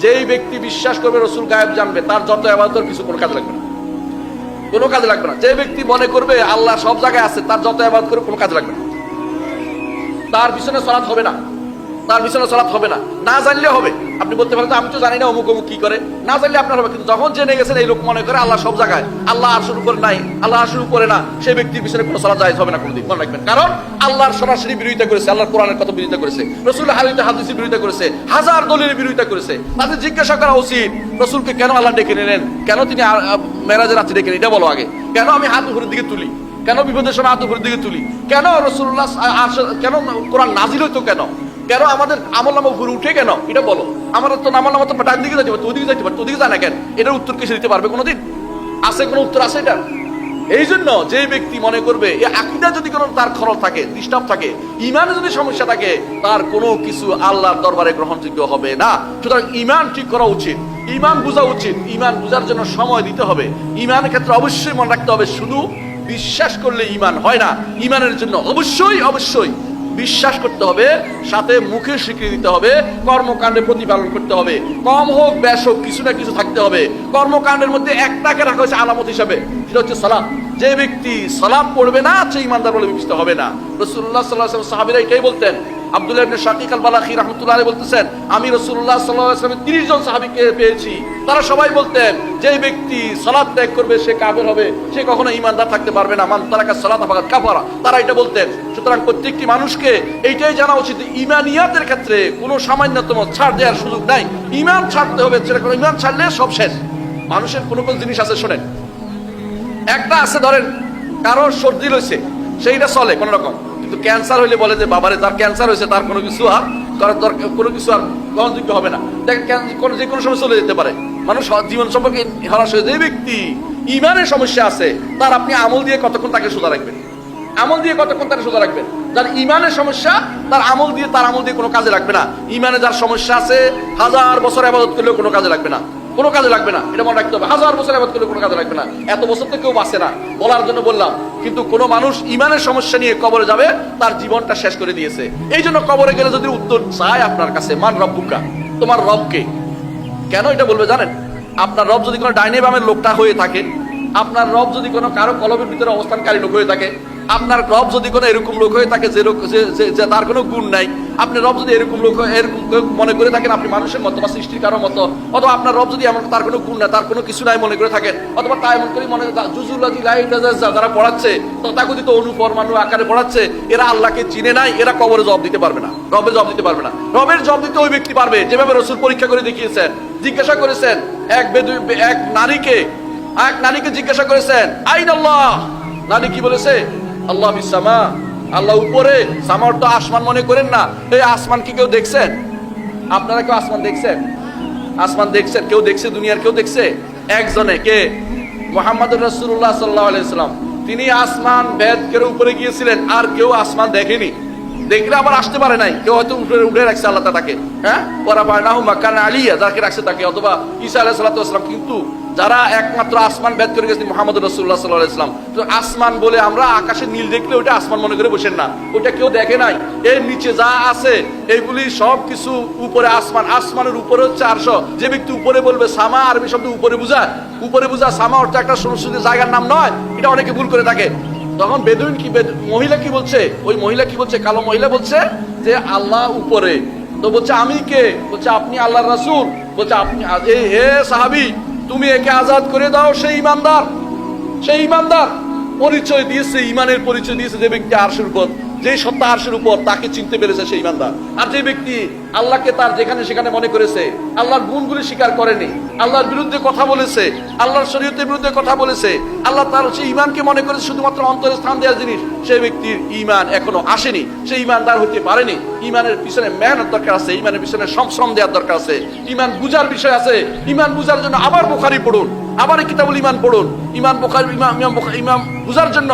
যেই ব্যক্তি বিশ্বাস করবে রসুল গায়েব জানবে, তার যত ইবাদতের কিছু কোনো কাজে লাগবে না, কোনো কাজে লাগবে না। যে ব্যক্তি মনে করবে আল্লাহ সব জায়গায় আছে, তার যত ইবাদত করে কোনো কাজে লাগবে না, তার পিছনে সালাত হবে না, তার পিছনে সালাত হবে না। না জানলে হবে, আপনি বলতে পারেন আমি তো জানি না অমুক অমুক কি করে, না জানলে আপনার হবে। কিন্তু যখন জেনে গেছেন এই লোক মনে করে আল্লাহ সব জায়গায়, আল্লাহ আরশের উপরে নাই, আল্লাহ আরশের উপরে না, সেই ব্যক্তির পিছনে কোনো সালাত জায়েজ হবে না কোনোদিন, মনে রাখবেন। কারণ আল্লাহর সরাসরি বিরোধিতা করেছে, আল্লাহর কোরআনের কথা বিরোধিতা করেছে, রসুল হাদিসের বিরোধিতা করেছে, হাজার দলিলের বিরোধিতা করেছে। তাদের জিজ্ঞাসা করা উচিত রসুলকে কেন আল্লাহ ডেকে নিলেন, কেন তিনি মেরাজের রাত্রি ডেকে নিলেন, এটা বলো আগে। কেন আমি হাত উপরের দিকে তুলি, কেন বিপদের সময় হাত উপরের দিকে তুলি, কেন রাসূলুল্লাহ কেন কোরআন নাজিল হইতো, কেন কেন আমাদের আমলনামা উপরে উঠে, কেন এটা বলো। আমাদের তো আমলনামা তো ডান দিকে যাইতে পারতো, ওদিকে যাইতে পারতো, ওদিকে যায় না কেন? এটার উত্তর কিছু দিতে পারবে কোনোদিন? আছে কোনো উত্তর আছে এটা? এই জন্য যে ব্যক্তি মনে করবে এই আকীদা যদি কোনো তার খরল থাকে, ডিস্টার্ব থাকে, ইমানে যদি সমস্যা থাকে, তার কোনো কিছু আল্লাহর দরবারে গ্রহণযোগ্য হবে না। সুতরাং ইমান ঠিক করা উচিত, ইমান বোঝা উচিত, ইমান বোঝার জন্য সময় দিতে হবে। ইমানের ক্ষেত্রে অবশ্যই মনে রাখতে হবে শুধু বিশ্বাস করলে ইমান হয় না, ইমানের জন্য অবশ্যই অবশ্যই বিশ্বাস করতে হবে, সাথে মুখে স্বীকৃতি দিতে হবে, কর্মকাণ্ডে প্রতিপালন করতে হবে, কম হোক বেশ হোক কিছু না কিছু থাকতে হবে। কর্মকাণ্ডের মধ্যে একটাকে রাখা হয়েছে আলামত হিসাবে, সেটা হচ্ছে সালাত। যে ব্যক্তি সালাত পড়বে না সে ইমানদার বলে বিবেচিত হবে না। রাসূলুল্লাহ সাল্লাল্লাহু আলাইহি ওয়াসাল্লাম সাহাবীরা এটাই বলতেন। আব্দুল্লাহ ইবনে শাকিক আল বালাখি রাহমাতুল্লাহ আলাইহি বলতেছেন, আমি রাসূলুল্লাহ সাল্লাল্লাহু আলাইহি ওয়াসাল্লামের 30 জন সাহাবীকে পেয়েছি, তারা সবাই বলতেন যে ব্যক্তি সালাত ত্যাগ করবে সে কাফের হবে, সে কখনো ইমানদার থাকতে পারবে না, মান তারাকা সালাত ফাকাদ কাফারা, তারা এটা বলতেন। সুতরাং প্রত্যেকটি মানুষকে এইটাই জানা উচিত, ইমানিয়াতের ক্ষেত্রে কোনো সামান্যতম ছাড় দেওয়ার সুযোগ নাই। ইমান ছাড়তে হবে, সেটা কোনো ইমান ছাড়লে সব শেষ। মানুষের কোনো কোনো জিনিস আছে, শোনেন, একটা আছে ধরেন কারো সর্দি হয়েছে, সেইটা চলে কোন রকম, কিন্তু ক্যান্সার হইলে বলে যে বাবারে তার ক্যান্সার হয়েছে, তার কোনো কিছু আর করার দরকার, কোনো কিছু আর গ্রহণযোগ্য হবে না, দেখেন যে কোনো সময় চলে যেতে পারে, মানুষ জীবন সম্পর্কে হতাশ হয়ে। যে ব্যক্তি ইমানের সমস্যা আছে, তার আপনি আমল দিয়ে কতক্ষণ তাকে সোজা রাখবেন, আমল দিয়ে কতক্ষণ তাকে সোজা রাখবেন? যার ইমানের সমস্যা, তার আমল দিয়ে কোনো কাজে লাগবে না। ইমানে যার সমস্যা আছে, 1000 বছর ইবাদত করলেও কোনো কাজে লাগবে না, কোনো কাজে লাগবে না, এটা মনে রাখতে হবে। 1000 বছর ইবাদত করলে কোনো কাজে লাগবে না, এত বছর তো কেউ বাঁচে না, বলার জন্য বললাম। কিন্তু কোনো মানুষ ইমানের সমস্যা নিয়ে কবরে যাবে, তার জীবনটা শেষ করে দিয়েছে। এই জন্য কবরে গেলে যদি উত্তর চায় আপনার কাছে, মান রব্বুকা, তোমার রবকে, কেন এটা বলবে জানেন? আপনার রব যদি কোনো ডাইনে বামের লোকটা হয়ে থাকে, আপনার রব যদি কোনো কারো কলবের ভিতরে অবস্থানকারী লোক হয়ে থাকে, আপনার রব যদি কোনো এরকম লোক হয়ে থাকে যে লোক যে তার কোনো গুণ নাই, আপনি রব যদি এরকম লোক এরকম মনে করে থাকেন, আপনি মানুষের মতো বা সৃষ্টির কারো মতো, অথবা আপনার রব যদি এমন তার কোনো গুণ নাই, তার কোনো কিছু নাই মনে করে থাকেন, অথবা তা এমন করে মনে যারা পড়াচ্ছে তথাকথিত অনুপরমাণু আকারে পড়াচ্ছে, এরা আল্লাহকে চিনে নাই, এরা কবরে জবাব দিতে পারবে না, রবের জবাব দিতে পারবে না। রবের জবাব দিতে ওই ব্যক্তি পারবে যেভাবে রাসূল পরীক্ষা করে দেখিয়েছেন। জিজ্ঞাসা করেছেন এক নারীকে জিজ্ঞাসা করেছেন, আইন আল্লাহ, নারী কি বলেছে? আল্লাহ বিসামা, আল্লাহ উপরে, সামার তো আসমান মনে করেন না। এই আসমান কি কেউ দেখছেন? আপনারা কেউ আসমান দেখছেন? আসমান দেখছেন? কেউ দেখছে? দুনিয়ার কেউ দেখছে? একজনে, কে? মুহাম্মদুর রাসূলুল্লাহ সাল্লাল্লাহু আলাইহি ওয়াসাল্লাম, তিনি আসমান ভেদ করে উপরে গিয়েছিলেন, আর কেউ আসমান দেখেনি, দেখলে আবার আসতে পারে নাই। কেউ হয়তো উঠে রাখছে আল্লাহ তাকে, হ্যাঁ, ওয়ারাফানাহু মাকানা আলিয়া, যাকে রাখছে তাকে, অথবা ঈসা আলাইহিস সালাতু ওয়াস সালাম। কিন্তু যারা একমাত্র আসমান ভেদ করে গেছেন মুহাম্মদুর রাসূলুল্লাহ সাল্লাল্লাহু আলাইহি ওয়াসাল্লাম। তো আসমান বলে আমরা আকাশে নীল দেখলে ওটা আসমান মনে করে বসেন না, ওটা কেউ দেখে নাই। এর নিচে যা আছে এইগুলি সব কিছু উপরে আসমান, আসমানের উপরে হচ্ছে আরশ। যে ব্যক্তি উপরে বলবে, সামা আরবি শব্দ উপরে বোঝায়, উপরে বোঝা, সামা অর্থ একটা সুনির্দিষ্ট জায়গার নাম নয়, এটা অনেকে ভুল করে থাকে। তখন বেদুইন কি, মহিলা কি বলছে? ওই মহিলা কি বলছে? কালো মহিলা বলছে যে আল্লাহ উপরে। তো বলছে আমি কে? বলছে আপনি আল্লাহর রাসূল। বলছে আপনি, হে সাহাবী, তুমি একে আজাদ করে দাও, সেই ইমানদার, সেই ইমানদার। পরিচয় দিয়েছে, ইমানের পরিচয় দিয়েছে যে ব্যক্তি আরশের উপর, যে সত্তা আরশের উপর, তাকে চিনতে পেরেছে সেই ইমানদার। আর যে ব্যক্তি আল্লাহকে তার যেখানে সেখানে মনে করেছে, আল্লাহর গুণগুলি স্বীকার করেনি, আল্লাহর বিরুদ্ধে কথা বলেছে, আল্লাহর শরীয়তের বিরুদ্ধে কথা বলেছে, আল্লাহ তার সেই ইমানকে মনে করেছে শুধুমাত্র অন্তরে স্থান দেওয়ার জিনিস, সেই ব্যক্তির ইমান এখনো আসেনি, সেই ইমানদার হতে পারেনি। ইমানের পিছনে মেহনত দরকার আছে, ইমানের পিছনে শ্রম দেওয়ার দরকার আছে, ইমান বুঝার বিষয় আছে। ইমান বুঝার জন্য আবার বুখারী পড়ুন, আবার কিতাবুল ইমান পড়ুন। ইমান বুঝার জন্য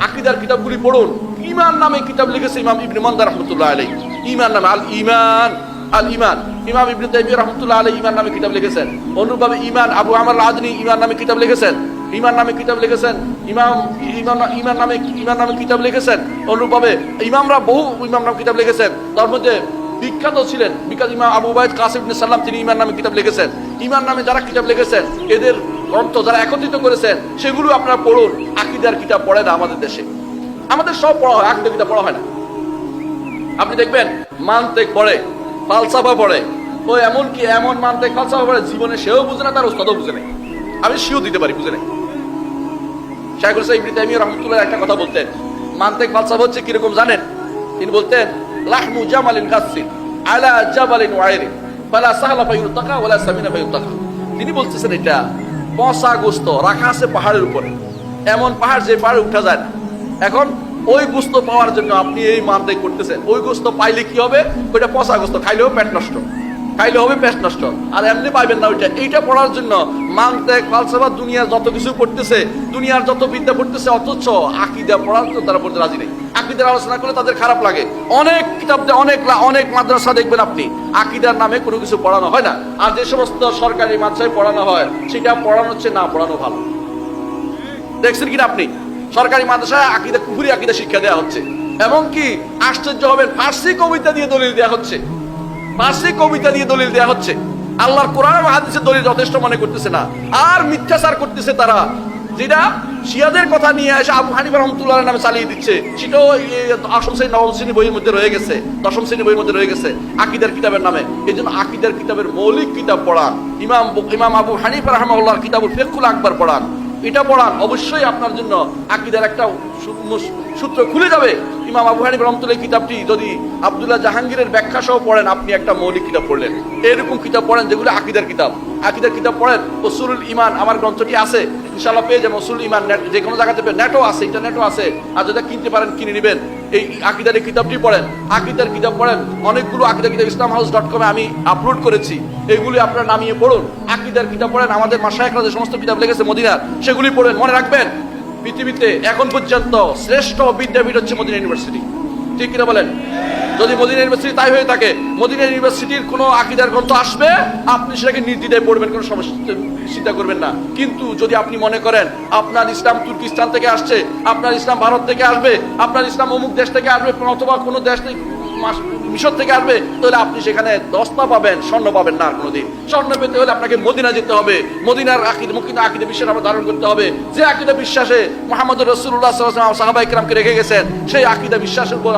আকীদার কিতাবগুলি পড়ুন। ইমান নামে কিতাব লিখেছে ইমাম ইবনে মানদা রাহমাতুল্লাহ আলাইহি, ইমান নামে আল ইমান। ইমাম ইবনে তাইমিয়া রাহমাতুল্লাহ আলাইহি ইমান নামে কিতাব লিখেছেন। অনুরূপভাবে ইমান, আবু আমর আল আদনি ইমান নামে কিতাব লিখেছেন, ইমান নামে কিতাব লিখেছেন। ইমান নামে কিতাব লিখেছেন। অনুরূপভাবে ইমামরা বহু ইমাম নামে কিতাব লিখেছেন। তার মধ্যে বিখ্যাত ছিলেন। বিখ্যাত ইমাম আবু উবাইদ কাসিম ইবনে সাল্লাম, তিনি ঈমান নামে কিতাব লিখেছেন। ঈমান নামে যারা কিতাব লিখেছেন, এদের গ্রন্থ যারা একত্রিত করেছেন, সেগুলো আপনারা পড়ুন। আকীদার কিতাব পড়ে না আমাদের দেশে, আমাদের সব পড়া হয়, আকীদার কিতাব পড়া হয় না। আপনি দেখবেন মানতিক পড়ে, ফালসাফা পড়ে, ও এমনকি এমন মানতিক ফালসাফা পড়ে জীবনে সেও বুঝে না, তার ওস্তাদও বুঝে নাই। আমি শিও দিতে পারি, বুঝে নাই। শাইখুল ইসলাম ইবনে তাইমিয়া রাহমাতুল্লাহ একটা কথা বলতেন, মানতিক ফালসাফা হচ্ছে কিরকম জানেন? তিনি বলতেন, লাহমু জামালিন গাসসিন আলা জাবালিন ওয়াইরিন ফালা সাহলা ফায়ুতাকা ওয়ালা সামিনা ফায়ুতাকা। তিনি বলতেছেন এটা পচা গোস্ত রাখা আছে পাহাড়ের উপরে, এমন পাহাড় যে পাহাড়ে উঠা যায় না। এখন ওই গোস্ত পাওয়ার জন্য আপনি এই মানতিক করতেছেন। ওই গোস্ত পাইলে কি হবে? ওইটা পচা গোস্ত, খাইলেও পেট নষ্ট, খাইলে হবে পেট নষ্ট, আর এমনি পাইবেন না ওইটা। এইটা পড়ার জন্য মানতিক ফালসাফা দুনিয়ার যত কিছু পড়তেছে, দুনিয়ার যত বিদ্যা পড়তেছে, অথচ আকীদা পড়ার তো তারা পড়তে রাজি নেই। আকীদার আলোচনা করলে তাদের খারাপ লাগে। অনেক কিতাব, অনেক মাদ্রাসা দেখবেন আপনি আকীদার নামে কোনো কিছু পড়ানো হয় না। আর যে সমস্ত সরকারি মাদ্রাসায় পড়ানো হয়, সেটা পড়ানো হচ্ছে না পড়ানো ভালো। দেখছেন কিনা আপনি? সরকারি মাদ্রাসায় আকীদা, কুফরি আকীদা শিক্ষা দেওয়া হচ্ছে। এমনকি আশ্চর্য হবেন, ফার্সি কবিতা দিয়ে দলিল দেওয়া হচ্ছে, ফার্সি কবিতা দিয়ে দলিল দেওয়া হচ্ছে। আল্লাহর কোরআন এবং হাদিসের দলিল যথেষ্ট মনে করতেছে না, আর মিথ্যাচার করতেছে তারা। যেটা শিয়াদের কথা নিয়ে এসে আবু হানিফা রাহমাতুল্লাহ নামে চালিয়ে দিচ্ছে, সেটাও 8ম শ্রেণী 9ম শ্রেণী বইয়ের মধ্যে রয়ে গেছে, 10ম শ্রেণী বইয়ের মধ্যে রয়ে গেছে আকীদার কিতাবের নামে। এই জন্য আকীদার কিতাবের মৌলিক কিতাব পড়ান, ইমাম আবু হানিফা রাহিমাহুল্লাহর কিতাবুল ফিকহুল আকবার পড়ান, এটা পড়ান। অবশ্যই আপনার জন্য আকীদার একটা সূত্র খুলে যাবে। ইমাম আবু হানিফা রাহমাতুল্লাহ কিতাবটি যদি আব্দুল্লাহ জাহাঙ্গীরের ব্যাখ্যা সহ পড়েন, আপনি একটা মৌলিক কিতাব পড়লেন। এরকম কিতাব পড়েন যেগুলো আকীদার কিতাব। আকীদার কিতাব পড়েন। উসুলুল ঈমান আমার গ্রন্থটি আছে, ইনশাআল্লাহ পেয়ে যাবেন। উসুলুল ঈমান যে কোনো জায়গাতে নেটও আছে, ইন্টারনেটও আছে, আর যদি কিনতে পারেন কিনে নেবেন। এই আকীদার কিতাবটি পড়েন, আকীদার কিতাব পড়েন। অনেকগুলো আকীদার কিতাব islamhouse.com এ আমি আপলোড করেছি, এগুলি আপনারা নামিয়ে পড়ুন। আকীদার কিতাব পড়েন। আমাদের মাশায়েখরা যে সমস্ত কিতাব লিখেছে মদিনার, সেগুলি পড়েন। মনে রাখবেন, পৃথিবীতে এখন পর্যন্ত শ্রেষ্ঠ বিদ্যাপীঠ হচ্ছে মদিনা ইউনিভার্সিটি। ঠিক কিনা বলেন? যদি মদিনা ইউনিভার্সিটি তাই হয়ে থাকে, মদিনা ইউনিভার্সিটির কোনো আকীদার গ্রন্থ আসবে, আপনি সেটাকে নির্দ্বিধায় পড়বেন, কোনো সমস্যা চিন্তা করবেন না। কিন্তু যদি আপনি মনে করেন আপনার ইসলাম তুর্কিস্তান থেকে আসছে, আপনার ইসলাম ভারত থেকে আসবে, আপনার ইসলাম অমুক দেশ থেকে আসবে, অথবা কোনো দেশ মিশর থেকে আসবে, তাহলে আপনি সেখানে দস্তা পাবেন, স্বর্ণ পাবেন না। কোনোদিন স্বর্ণ পেতে হলে আপনাকে মদিনা যেতে হবে। মদিনার আকীদা বিশ্বাস আমরা ধারণ করতে হবে। যে আকীদা বিশ্বাসে মুহাম্মদুর রাসূলুল্লাহ সাল্লাল্লাহু আলাইহি ওয়াসাল্লাম সাহাবায়ে কেরামকে রেখে গেছেন, সেই আকীদা বিশ্বাসের উপর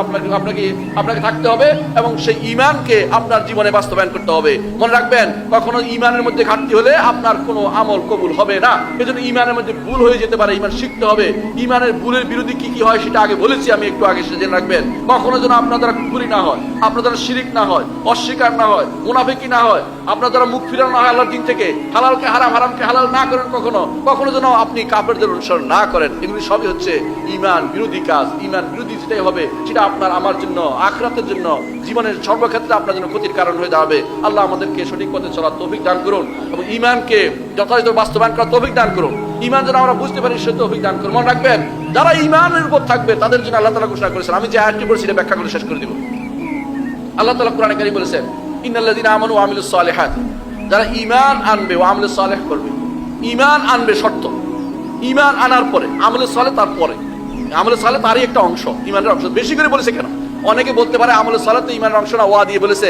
আপনাকে থাকতে হবে, এবং সেই ঈমানকে আপনার জীবনে বাস্তবায়ন করতে হবে। মনে রাখবেন, কখনো ঈমানের মধ্যে ঘাটতি হলে আপনার কোনো আমল কবুল হবে না। এজন্য ঈমানের মধ্যে ভুল হয়ে যেতে পারে, ঈমান শিখতে হবে। ঈমানের ভুলের বিরোধী কি কি হয় সেটা আগে বলেছি আমি, একটু আগে সেটা জেনে রাখবেন। কখনো যেন আপনার দ্বারা কুফরি না হয়, আপনার দ্বারা শিরিক না হয়, অস্বীকার না হয়, মুনাফিকি না হয়, আপনার দ্বারা মুখ ফিরানো না হয় আল্লাহর দিন থেকে, হালালকে হারাম, হারামকে হালাল না করেন, কখনো যেন আপনি কাফেরদের অনুসরণ না করেন। এগুলি সবই হচ্ছে ঈমান বিরোধী কাজ। ঈমান বিরোধী যেটাই হবে, সেটা আপনার আমার জন্য, আখিরাতের জন্য, জীবনের সর্বক্ষেত্রে আপনার জন্য ক্ষতির কারণ হয়ে দাঁড়াবে। আল্লাহ আমাদেরকে সঠিক পথে চলার তৌফিক দান করুন, এবং ঈমানকে যথাযথ বাস্তবায়ন করার তৌফিক দান করুন। ঈমান যেন আমরা বুঝতে পারি, সে তৌফিক দান করুন। মনে রাখবেন, যারা ঈমানের উপর থাকবে তাদের জন্য আল্লাহ তাআলা ঘোষণা করেছেন। আমি যে আয়াতটি পড়ছি এটা ব্যাখ্যা করে শেষ করে দিব। আল্লাহ তাআলা কোরআনে কারীম বলেছেন, ইন্নাল্লাযীনা আমানু ওয়া আমিলুস সালিহাত, যারা ঈমান আনবে ও আমলে সালেহ করবে। ঈমান আনবে শর্ত, ঈমান আনার পরে আমলে সালেহ, তারপরে আমলে সালেহ তারই একটা অংশ, ঈমানের অংশ। বেশি করে বলেছে কেন? অনেকে বলতে পারে আমলে সালেহ তো ঈমানের অংশ না, ওয়া দিয়ে বলেছে।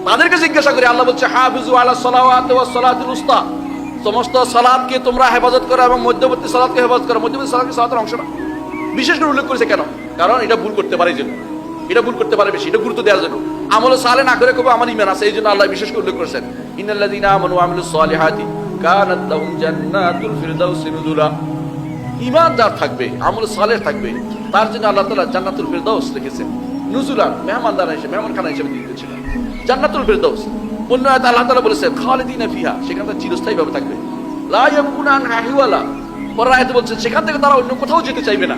তাদেরকে জিজ্ঞাসা করি, আল্লাহ বলছে হাফিজু আলা সালাওয়াতি ওয়াস সালাতিল উস্তা, সমস্ত সালাতকে তোমরা হেফাজত করো এবং মধ্যবর্তী সালাতকে হেফাজত করো। মধ্যবর্তী সালাতকে সালাতের অংশ না। বিশেষ করে উল্লেখ করেছে কেন? কারণ এটা ভুল করতে পারে, এই জন্য। এটা ভুল করতে পারে বেশি, এটা গুরুত্ব দেওয়ার জন্য। আমলে সালেহ না করে কবে আমার ঈমান আছে, এই জন্য আল্লাহ বিশেষ করে উল্লেখ করেছেন, ইন্নাল্লাযীনা আমানু ওয়া আমিলুস সালিহাতি কানাত লাহুম জান্নাতুল ফিরদাউসি নুজুলা। ঈমান যার থাকবে, আমলে সালেহ থাকবে, তার জন্য আল্লাহ তাআলা জান্নাতুল ফিরদাউস রেখেছেন নুজুলান, মেহমানদার হিসেবে, মেহমানখানা হিসেবে দিয়ে দিয়েছিলেন জান্নাতুল ফিরদাউস। অন্য আয়াতে আল্লাহ তাআলা বলেছেন খালিদিনা ফিহা, সেখানে তারা চিরস্থায়ী ভাবে থাকবে। লা ইয়াবগুনা আনহা হিওয়ালা, পরের আয়াতে বলছেন সেখান থেকে তারা অন্য কোথাও যেতে চাইবে না।